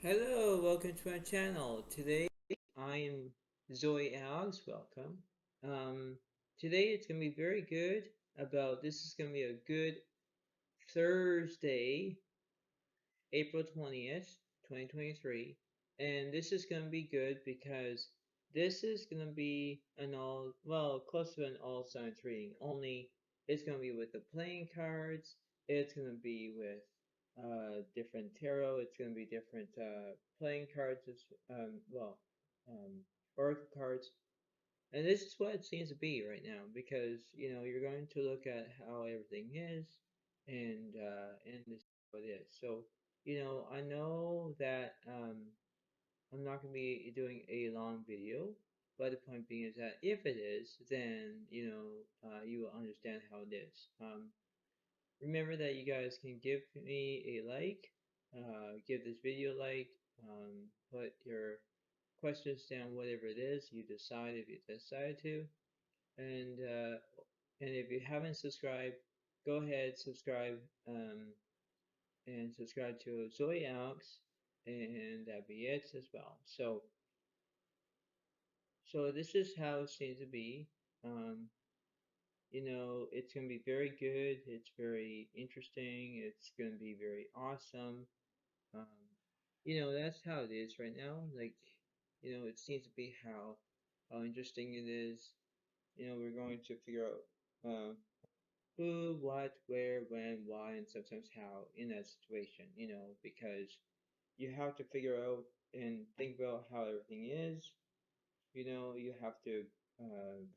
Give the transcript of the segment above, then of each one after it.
Hello, welcome to my channel. Today I am Zodiac. Welcome. Um, Today it's gonna be very good. This is gonna be a good Thursday, April 20th, 2023, and this is gonna be good because this is gonna be an close to an all signs reading. Only it's gonna be with the playing cards. It's gonna be with different tarot. It's gonna be different playing cards as um, oracle cards. And this is what it seems to be right now because you're going to look at how everything is, and this is what it is. So I know that I'm not going to be doing a long video, but the point being is that if it is, then you will understand how it is. Remember that you guys can give me a like, give this video a like, put your questions down, whatever it is you decide if you decide to, and uh, and if you haven't subscribed, go ahead subscribe, and subscribe to Zodiac, and that'd be it as well. So this is how it seems to be. Um, it's gonna be very good. It's very interesting. It's gonna be very awesome. Um, that's how it is right now. Like, it seems to be how interesting it is. We're going to figure out who, what, where, when, why, and sometimes how in that situation, because you have to figure out and think about how everything is. You have to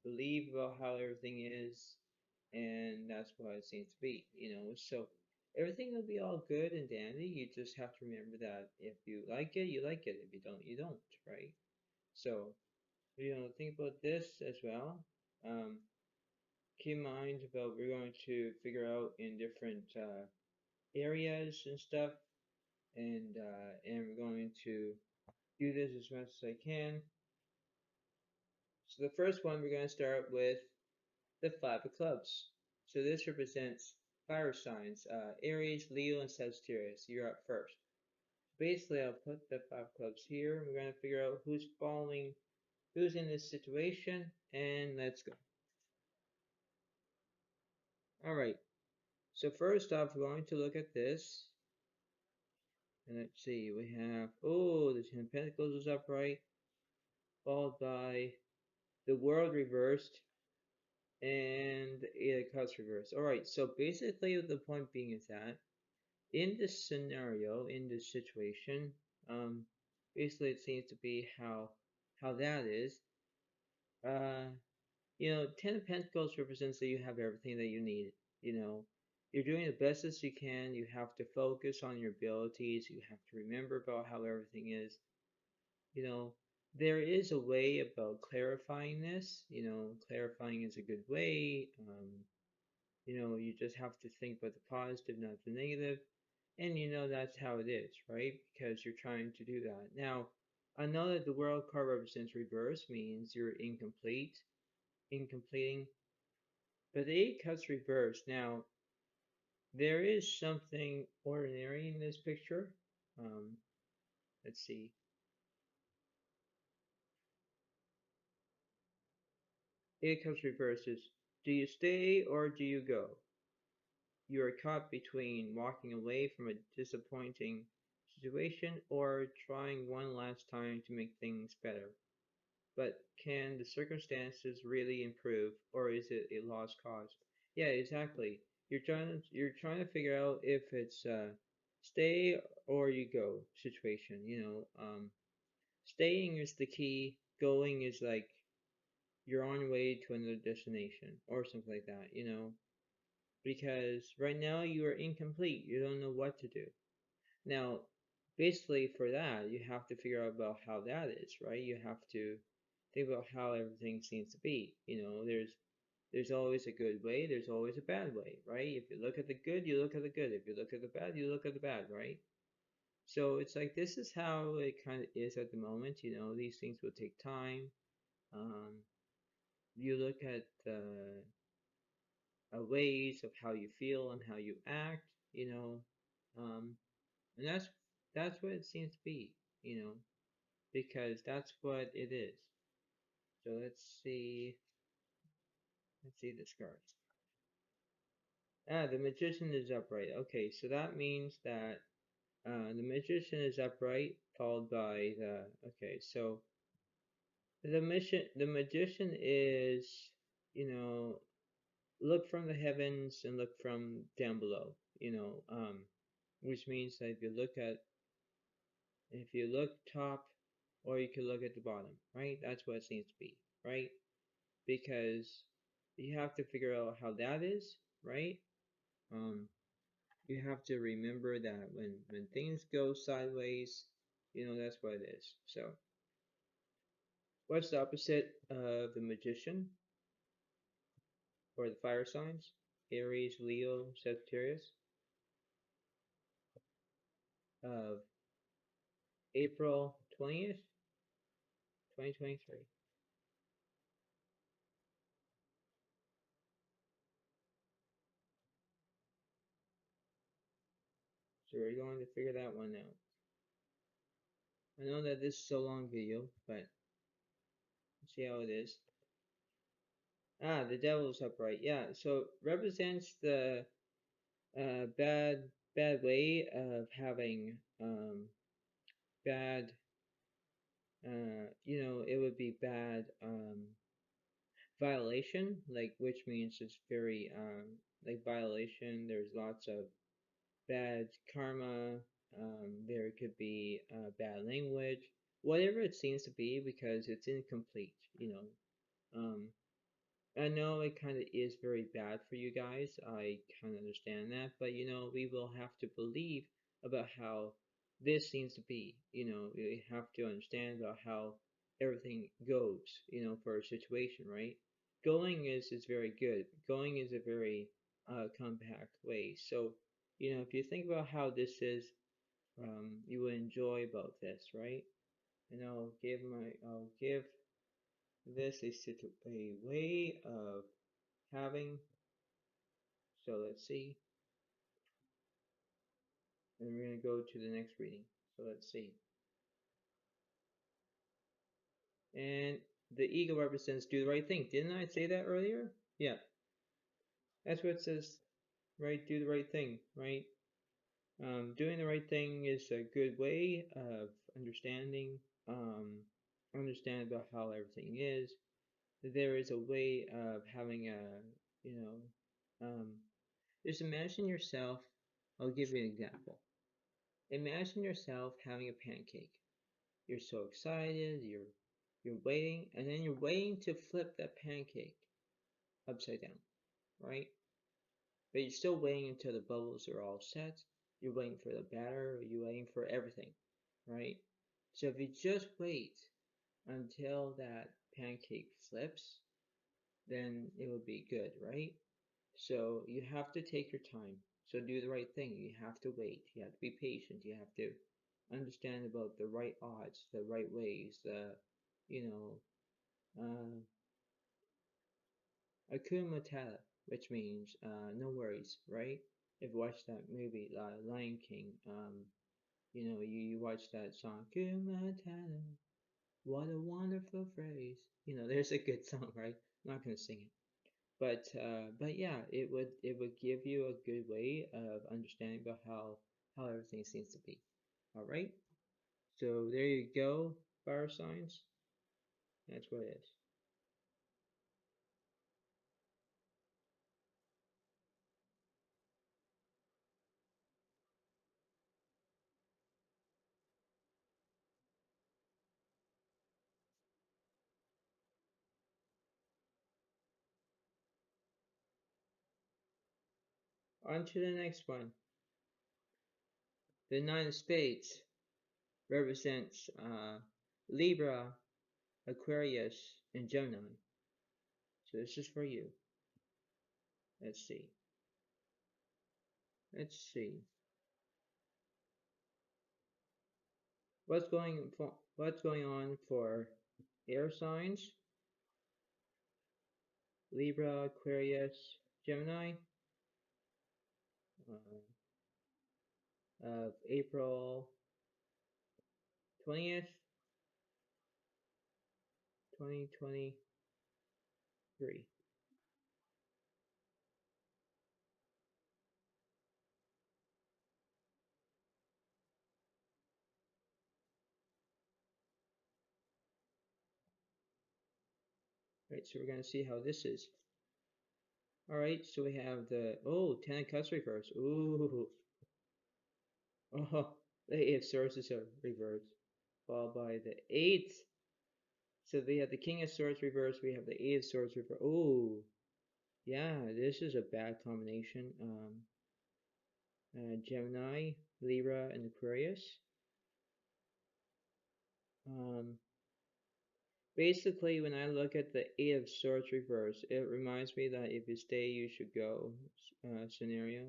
believe about how everything is, and that's what it seems to be, So everything will be all good and dandy. You just have to remember that if you like it, you like it. If you don't, you don't, right? So, think about this as well. Um, Keep in mind about we're going to figure out in different areas and stuff, and we're going to do this as much as I can. So the first one we're going to start with the Five of Clubs. So this represents fire signs, Aries, Leo, and Sagittarius. You're up first. Basically, I'll put the Five of Clubs here. We're going to figure out who's in this situation, and let's go. All right. So first off, we're going to look at this. And let's see, we have, oh, the Ten of Pentacles is upright, followed by the World reversed, and the Eight of Cups reversed. Alright, so basically the point being is that in this scenario, in this situation, um, basically it seems to be how that is. Uh, Ten of Pentacles represents that you have everything that you need. You know, you're doing the best as you can. You have to focus on your abilities. You have to remember about how everything is. You know, there is a way about clarifying this. Clarifying is a good way. You just have to think about the positive, not the negative. And that's how it is, right? Because you're trying to do that. Now, I know that the world card represents reverse, means you're incomplete, incompleting. But the eight cups reversed. Now, there is something ordinary in this picture. Um, let's see. Eight cups reversed is, do you stay or do you go? You are caught between walking away from a disappointing situation or trying one last time to make things better. But can the circumstances really improve, or is it a lost cause? Yeah, exactly. You're trying to figure out if it's stay or you go situation. Staying is the key. Going is like you're on your way to another destination or something like that. Because right now you are incomplete. You don't know what to do. Now, basically for that, you have to figure out about how that is, right? You have to think about how everything seems to be. There's always a good way, there's always a bad way, right? If you look at the good, you look at the good. If you look at the bad, you look at the bad, right? So it's like this is how it kind of is at the moment. These things will take time. Um, you look at ways of how you feel and how you act, um, and that's that's what it seems to be, because that's what it is. So let's see this card. Ah, the Magician is upright. Okay, so that means that the Magician is upright, followed by okay, so the Magician is, you know, look from the heavens and look from down below, which means that if you look top, or you can look at the bottom, right? That's what it seems to be, right? Because you have to figure out how that is, right? Um, you have to remember that when things go sideways, that's what it is. So, what's the opposite of the Magician, or the fire signs? Aries, Leo, Sagittarius, of April 20th, 2023. So we're going to figure that one out. I know that this is a long video, but let's see how it is. Ah, the devil's upright. Yeah, so represents the bad way of having bad it would be bad violation, like, which means it's very like violation. There's lots of bad karma. There could be bad language, whatever it seems to be, because it's incomplete. Um, I know it kind of is very bad for you guys. I kind of understand that, but we will have to believe about how this seems to be. We have to understand about how everything goes, for a situation, right? Going is very good. Going is a very compact way. So, if you think about how this is, you will enjoy about this, right? And I'll give this a way of having. So let's see. And we're going to go to the next reading. So let's see. And the eagle represents do the right thing. Didn't I say that earlier? Yeah. That's what it says, right? Do the right thing, right? Doing the right thing is a good way of understanding, understand about how everything is. There is a way of having you know, just imagine yourself. I'll give you an example. Imagine yourself having a pancake. You're so excited, you're waiting, and then you're waiting to flip that pancake upside down, right? But you're still waiting until the bubbles are all set. You're waiting for the batter, you're waiting for everything, right? So if you just wait until that pancake flips, then it will be good, right? So you have to take your time. So do the right thing. You have to wait. You have to be patient. You have to understand about the right odds, the right ways, you know, Akuma Matata, which means no worries, right? If you watch that movie, Lion King, you watch that song, Akuma Matata, what a wonderful phrase. There's a good song, right? I'm not gonna sing it. But yeah, it would give you a good way of understanding about how everything seems to be. All right. So there you go, fire signs. That's what it is. On to the next one. The nine of spades represents Libra, Aquarius, and Gemini. So this is for you. Let's see. Let's see. What's going on for air signs? Libra, Aquarius, Gemini. Of April 20th, 2023. Right, so we're going to see how this is. Alright, so we have the, oh, 10 of Cups reverse. Ooh. Oh, the 8 of Swords is a reverse. Followed by the 8th. So we have the King of Swords reverse, we have the 8 of Swords reverse. Oh, yeah, this is a bad combination. Gemini, Libra, and Aquarius. Basically, when I look at the 8 of Swords reverse, it reminds me that if you stay, you should go scenario.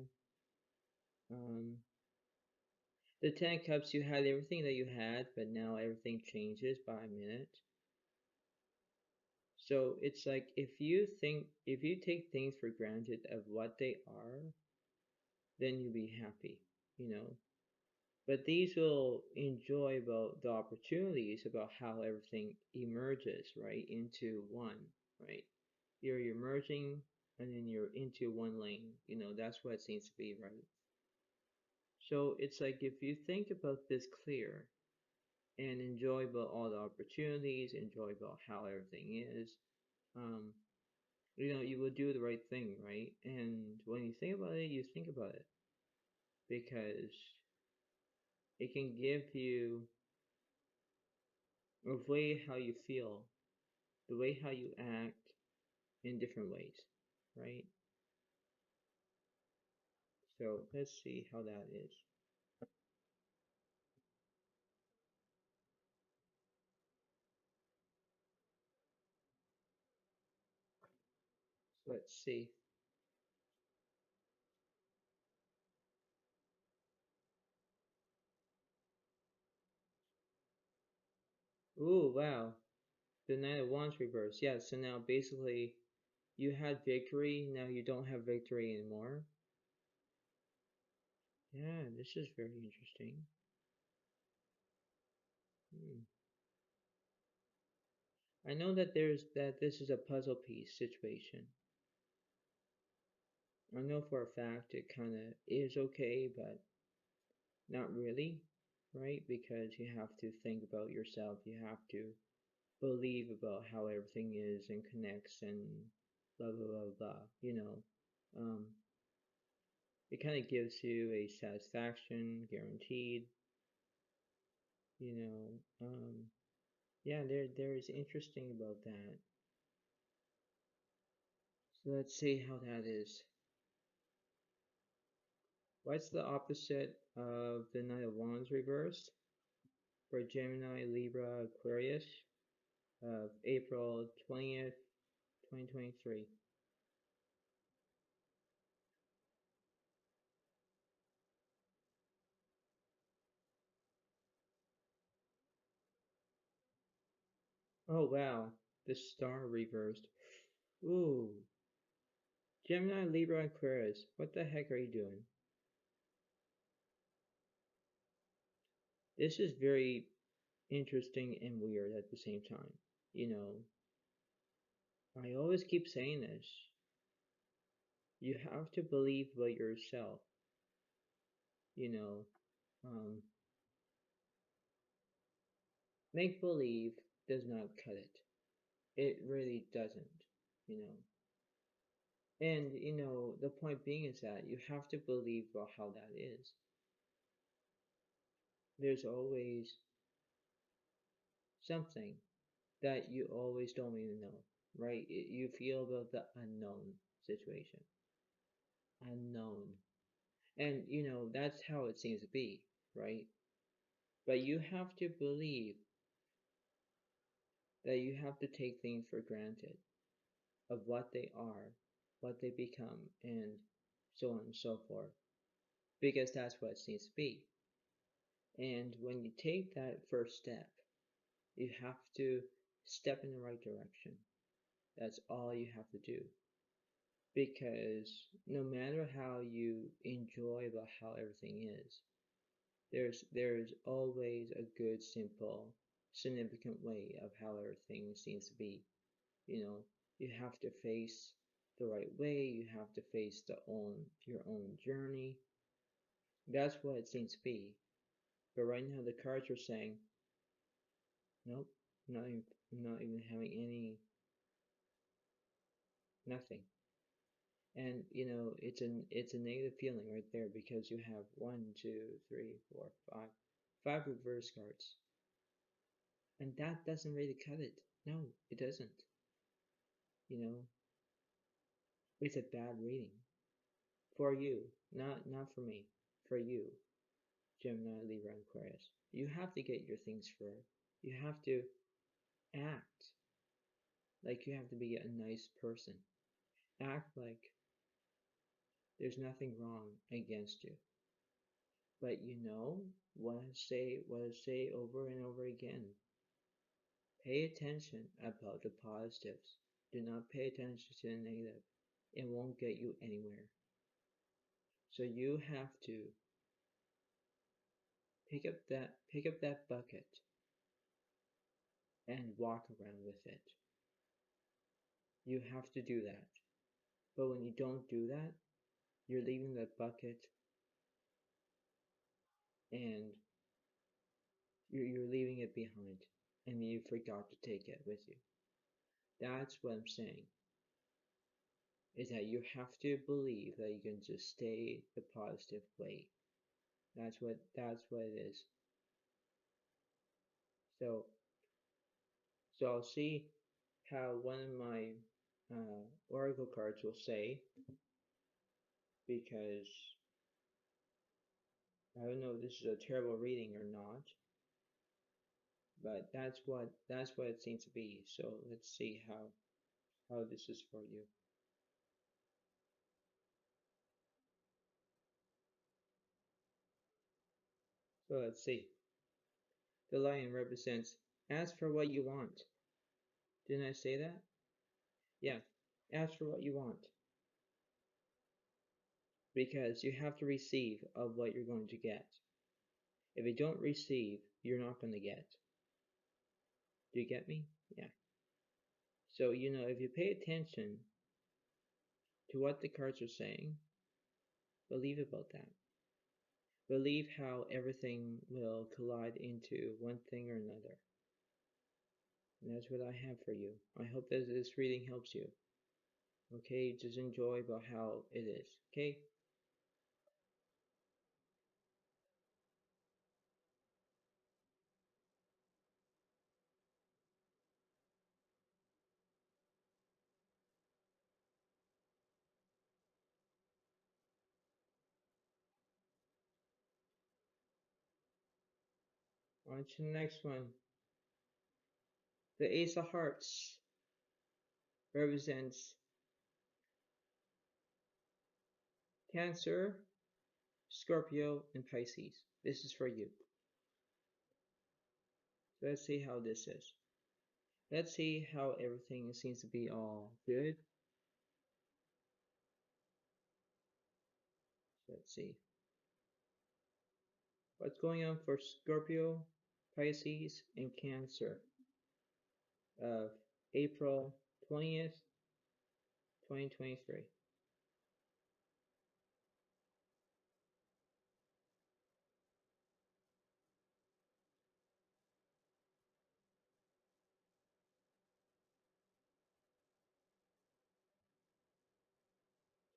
The 10 of Cups, you had everything that you had, but now everything changes by a minute. So it's like if you take things for granted of what they are, then you'll be happy, you know. But these will enjoy about the opportunities about how everything emerges, right, into one, right? You're merging and then you're into one lane, you know, that's what it seems to be, right? So it's like if you think about this clear and enjoy about all the opportunities, enjoy about how everything is, um, you know, you will do the right thing, right? And when you think about it, you think about it because it can give you a way how you feel, the way how you act in different ways, right? So let's see how that is. So let's see. Ooh, wow. The Knight of Wands reverse. Yeah, so now basically you had victory, now you don't have victory anymore. Yeah, this is very interesting. I know that this is a puzzle piece situation. I know for a fact it kind of is okay, but not really, right? Because you have to think about yourself. You have to believe about how everything is and connects and blah blah blah blah. You know, it kind of gives you a satisfaction, guaranteed. You know, yeah, there is interesting about that. So let's see how that is. What's the opposite of the Knight of Wands reversed for Gemini, Libra, Aquarius of April 20th, 2023? Oh wow, the Star reversed. Ooh, Gemini, Libra, Aquarius. What the heck are you doing? This is very interesting and weird at the same time. You know, I always keep saying this. You have to believe about yourself. You know, um, make believe does not cut it. It really doesn't, you know. And, you know, the point being is that you have to believe about how that is. There's always something that you always don't even know, right? You feel about the unknown situation. Unknown. And, you know, that's how it seems to be, right? But you have to believe that you have to take things for granted of what they are, what they become, and so on and so forth. Because that's what it seems to be. And when you take that first step, you have to step in the right direction. That's all you have to do. Because no matter how you enjoy about how everything is, There's always a good, simple, significant way of how everything seems to be. You know, you have to face the right way, you have to face your own journey. That's what it seems to be. But right now the cards are saying, nope, not even having any nothing. And it's a negative feeling right there because you have one, two, three, four, five reverse cards. And that doesn't really cut it. No, it doesn't. You know, it's a bad reading. For you, not for me. For you, Gemini, Libra, and Aquarius. You have to get your things first. You have to act like you have to be a nice person. Act like there's nothing wrong against you. But you know what I say over and over again. Pay attention about the positives. Do not pay attention to the negative. It won't get you anywhere. So you have to pick up that bucket and walk around with it. You have to do that. But when you don't do that, you're leaving that bucket and you're leaving it behind and you forgot to take it with you. That's what I'm saying. Is that you have to believe that you can just stay the positive way. That's what it is. So I'll see how one of my oracle cards will say, because I don't know if this is a terrible reading or not, but that's what it seems to be. So let's see how this is for you. So let's see. The lion represents ask for what you want. Didn't I say that? Yeah. Ask for what you want. Because you have to receive of what you're going to get. If you don't receive, you're not going to get. Do you get me? Yeah. So, if you pay attention to what the cards are saying, believe about that. Believe how everything will collide into one thing or another. And that's what I have for you. I hope that this reading helps you. Okay, just enjoy about how it is. Okay? On to the next one. The Ace of Hearts represents Cancer, Scorpio, and Pisces. This is for you. So let's see how this is. Let's see how everything seems to be all good. Let's see. What's going on for Scorpio, Pisces, and Cancer of April 20th, 2023.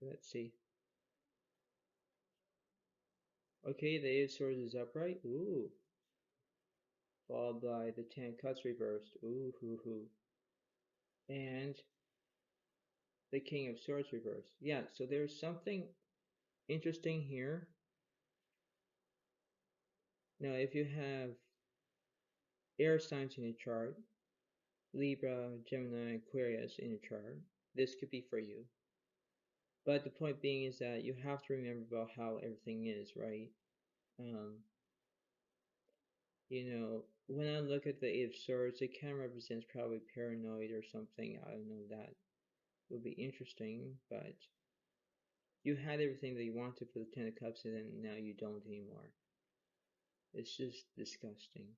Let's see. Okay, the Eight of Swords is upright. Ooh. Followed by the Ten of Cups reversed. Ooh, hoo, hoo. And the King of Swords reversed. Yeah, so there's something interesting here. Now, if you have air signs in your chart, Libra, Gemini, Aquarius in your chart, this could be for you. But the point being is that you have to remember about how everything is, right? When I look at the Eight of Swords, it kind of represents probably paranoid or something. I don't know, that would be interesting, but you had everything that you wanted for the Ten of Cups and then now you don't anymore. It's just disgusting,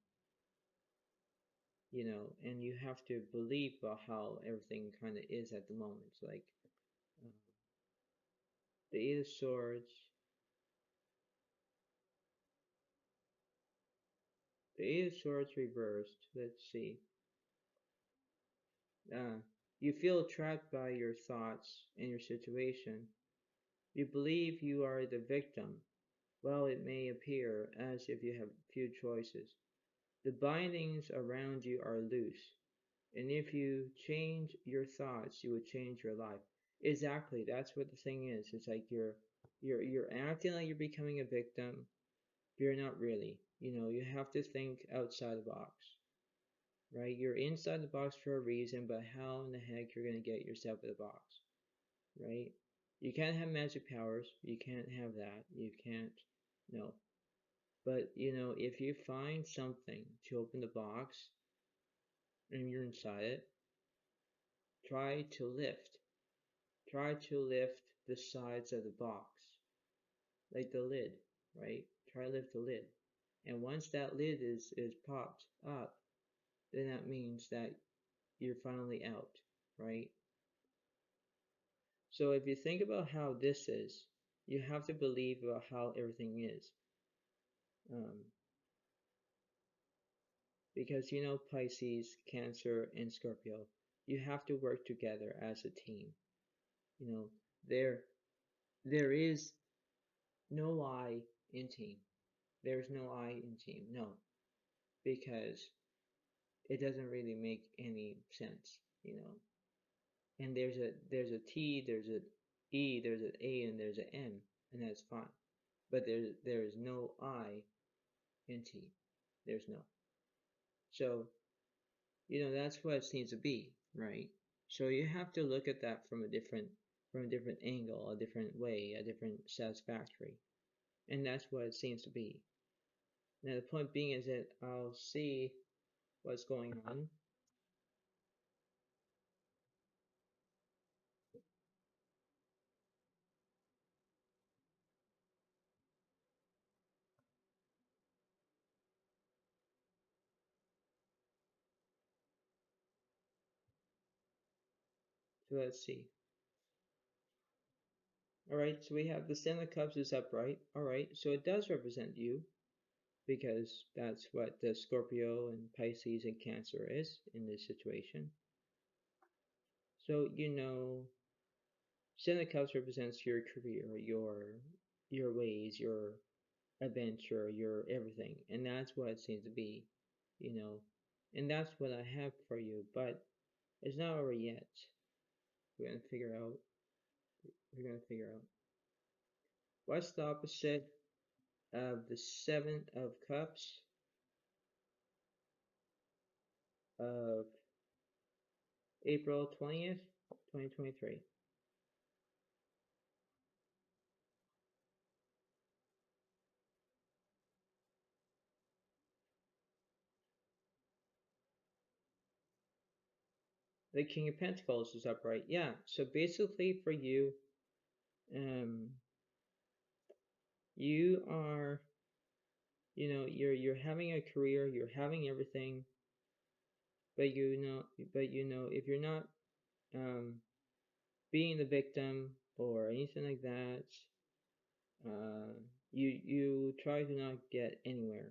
you know, and you have to believe about how everything kind of is at the moment. Like um, the Eight of Swords, the Eight of Swords reversed. Let's see. Uh, you feel trapped by your thoughts and your situation. You believe you are the victim, while it may appear as if you have few choices. The bindings around you are loose, and if you change your thoughts, you will change your life. Exactly, that's what the thing is. It's like you're acting like you're becoming a victim, but you're not really. You know, you have to think outside the box, right? You're inside the box for a reason, but how in the heck you're gonna get yourself out of the box, right? You can't have magic powers. You can't have that. You can't. No. But you know, if you find something to open the box and you're inside it, try to lift. Try to lift the sides of the box, like the lid, right? Try to lift the lid. And once that lid is popped up, then that means that you're finally out, right? So if you think about how this is, you have to believe about how everything is. Um, because you know Pisces, Cancer, and Scorpio, you have to work together as a team. You know, there there is no I in team. There's no I in team. No, because it doesn't really make any sense, you know. And there's a T, there's a E, there's an A, and there's an M, and that's fine. But there is no I in T. There's no. So you know that's what it seems to be, right? So you have to look at that from a different angle, a different way, a different satisfactory, and that's what it seems to be. Now the point being is that I'll see what's going on. So let's see. All right, so we have the Ten of Cups is upright. All right, so it does represent you because that's what the Scorpio and Pisces and Cancer is in this situation. So you know, Ten of Cups represents your career, your ways, your adventure, your everything, and that's what it seems to be, you know, and that's what I have for you. But it's not over yet. We're gonna figure out. We're gonna figure out what's the opposite of the Seven of Cups of April 20th, 2023. The King of Pentacles is upright. Yeah, so basically for you, um, you are, you know, you're having a career, you're having everything, but you know, if you're not um, being the victim or anything like that, uh, you try to not get anywhere.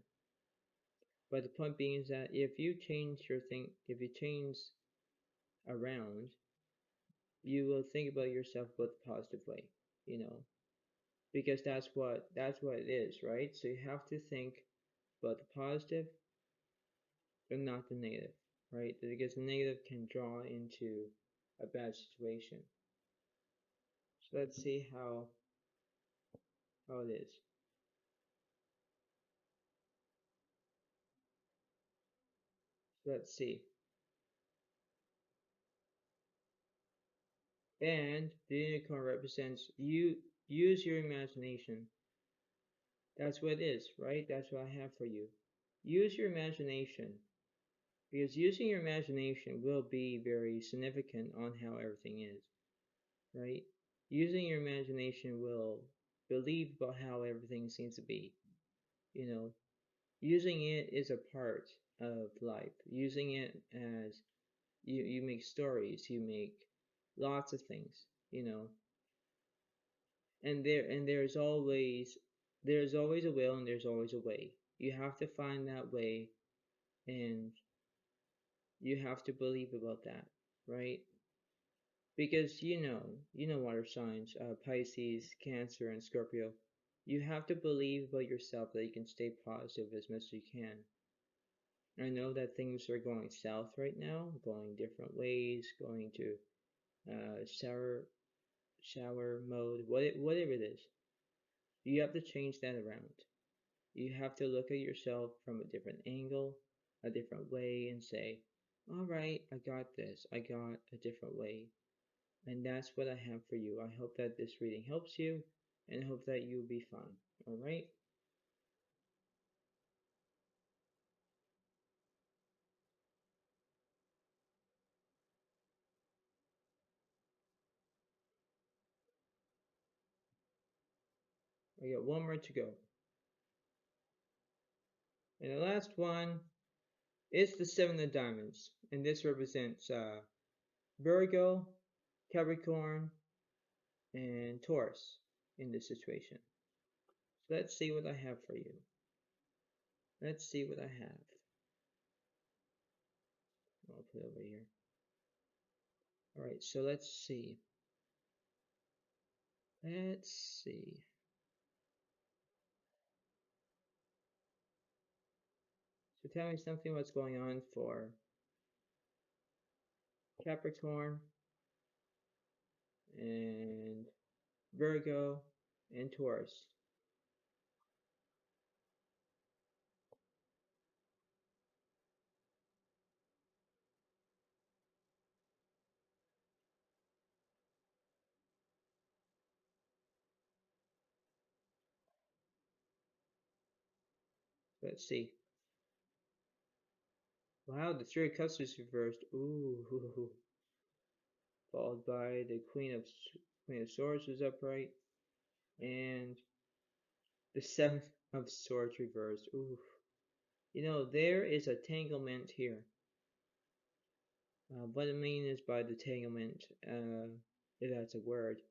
But the point being is that if you change your thing, if you change around, you will think about yourself but the positive way, you know, because that's what it is, right? So you have to think about the positive and not the negative, right? Because the negative can draw into a bad situation. So let's see how it is. So let's see. And the unicorn represents you use your imagination. That's what it is, right? That's what I have for you. Use your imagination. Because using your imagination will be very significant on how everything is, right? Using your imagination will believe about how everything seems to be, you know. Using it is a part of life. Using it as you make stories, you make lots of things, you know. And there's always a will and there's always a way. You have to find that way, and you have to believe about that, right? Because you know water signs, Pisces, Cancer, and Scorpio. You have to believe about yourself that you can stay positive as much as you can. I know that things are going south right now, going different ways, going to shower mode, whatever it is. You have to change that around. You have to look at yourself from a different angle, a different way, and say, all right, I got this. I got a different way. And that's what I have for you. I hope that this reading helps you, and I hope that you'll be fine. All right? I got one more to go. And the last one is the Seven of Diamonds. And this represents Virgo, Capricorn, and Taurus in this situation. So let's see what I have for you. Let's see what I have. I'll put it over here. All right, so let's see. Let's see. So tell me something what's going on for Capricorn and Virgo and Taurus. Let's see. Wow, the Three of Cups is reversed. Ooh. Followed by the Queen of Swords is upright. And the Seven of Swords reversed. Ooh. You know, there is a tanglement here. What I mean is by the tanglement, if that's a word,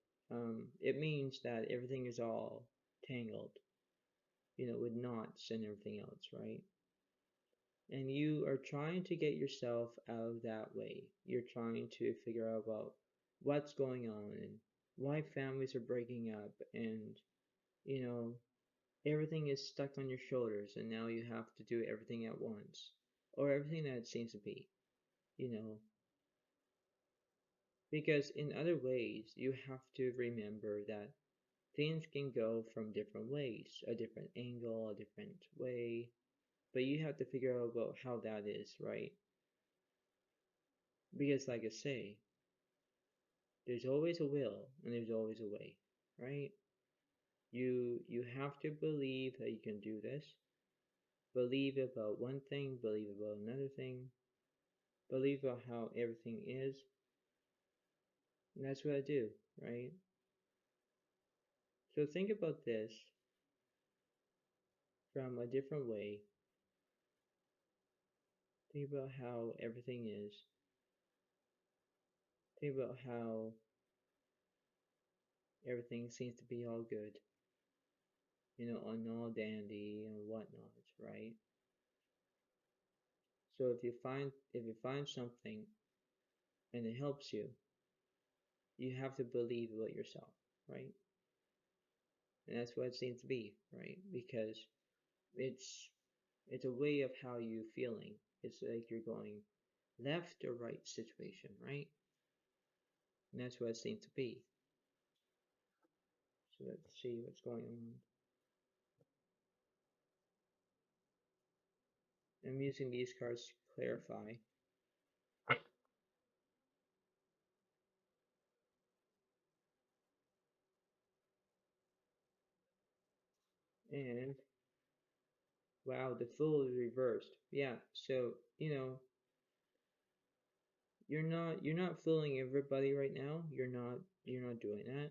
it means that everything is all tangled, with knots and everything else, right? And you are trying to get yourself out of that way. You're trying to figure out about what's going on and why families are breaking up, and you know, everything is stuck on your shoulders, and now you have to do everything at once, or everything that it seems to be, you know. Because in other ways, you have to remember that things can go from different ways, a different angle, a different way, but you have to figure out about how that is, right? Because, like I say, there's always a will and there's always a way, right? You have to believe that you can do this. Believe about one thing, believe about another thing, believe about how everything is, and that's what I do, right? So think about this from a different way. Think about how everything is. Think about how everything seems to be all good, on all dandy and whatnot, right? So if you find something and it helps you, you have to believe about yourself, right? And that's what it seems to be, right? Because it's it's a way of how you feeling. It's like you're going left or right situation, right? And that's what it seems to be. So let's see what's going on. I'm using these cards to clarify. And wow, the Fool is reversed. Yeah, so you're not fooling everybody right now. You're not doing that.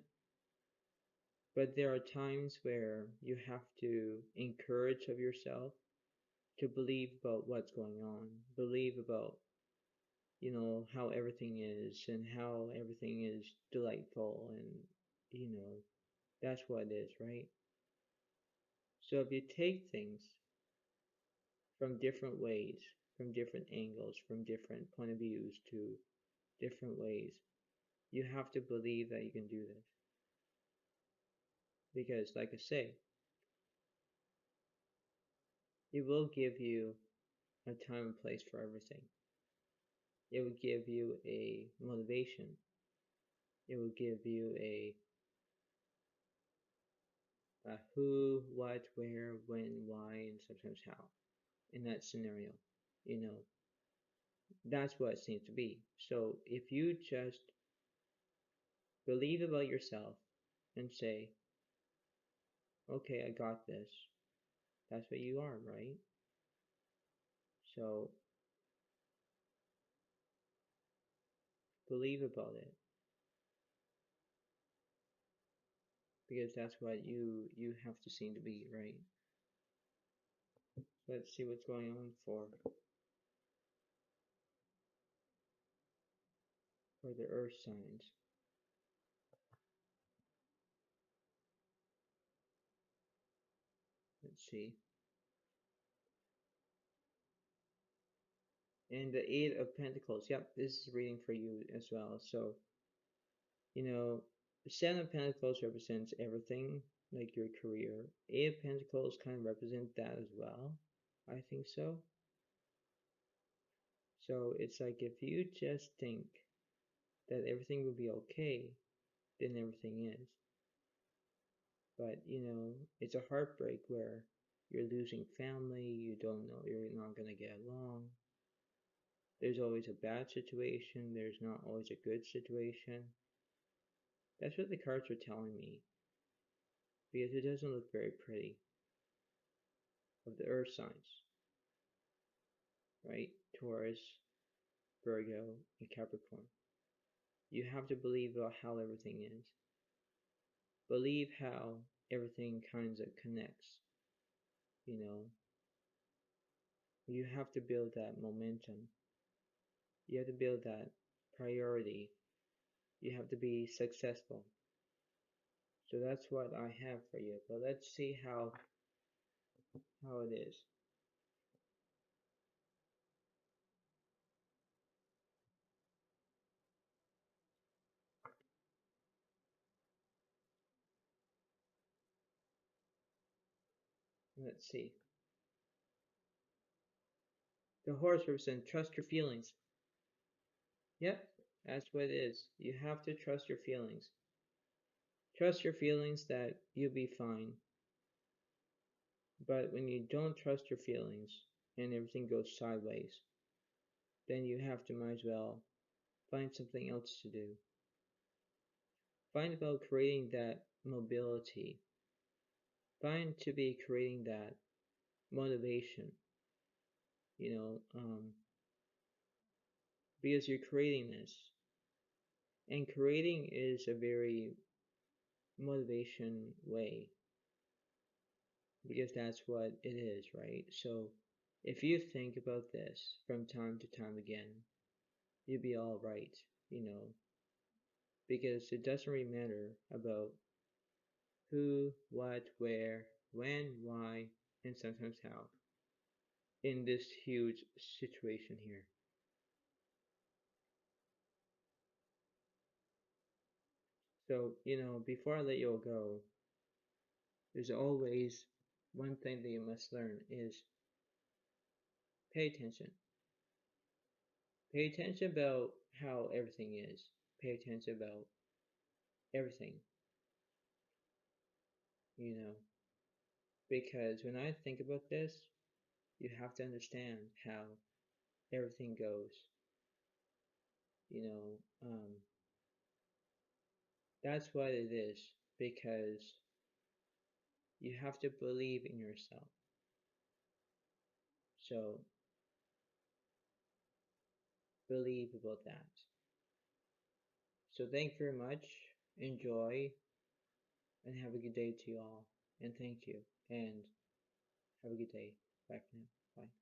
But there are times where you have to encourage of yourself. to believe about what's going on, believe about, how everything is and how everything is delightful, and, that's what it is, right? So if you take things from different ways, from different angles, from different point of views to different ways, you have to believe that you can do this. Because, like I say, it will give you a time and place for everything. It will give you a motivation. It will give you a who, what, where, when, why, and sometimes how in that scenario. You know, that's what it seems to be. So if you just believe about yourself and say, okay, I got this, that's what you are, right? So believe about it, because that's what you have to seem to be, right? Let's see what's going on for the earth signs. Let's see. And the Eight of Pentacles. Yep, this is reading for you as well. So, the Seven of Pentacles represents everything, like your career. Eight of Pentacles kind of represent that as well. I think so. So it's like if you just think that everything will be okay, then everything is. But, it's a heartbreak where you're losing family, you don't know, you're not going to get along. There's always a bad situation, there's not always a good situation. That's what the cards are telling me, because it doesn't look very pretty. Of the earth signs, right? Taurus, Virgo, and Capricorn. You have to believe about how everything is. Believe how everything kind of connects, you know. You have to build that momentum. You have to build that priority. You have to be successful. So that's what I have for you. But let's see how it is. Let's see. The horse represents trust your feelings. Yep, that's what it is. You have to trust your feelings. Trust your feelings that you'll be fine. But when you don't trust your feelings and everything goes sideways, then you have to might as well find something else to do. Find about creating that mobility. Find to be creating that motivation, because you're creating this. And creating is a very motivation way, because that's what it is, right? So if you think about this from time to time again, you'll be all right, because it doesn't really matter about who, what, where, when, why, and sometimes how in this huge situation here. So, before I let you all go, there's always one thing that you must learn is pay attention. Pay attention about how everything is. Pay attention about everything, because when I think about this, you have to understand how everything goes. You know, um, that's what it is, because you have to believe in yourself. So believe about that. So thank you very much. Enjoy and have a good day to you all. And thank you. And have a good day. Bye for now. Bye.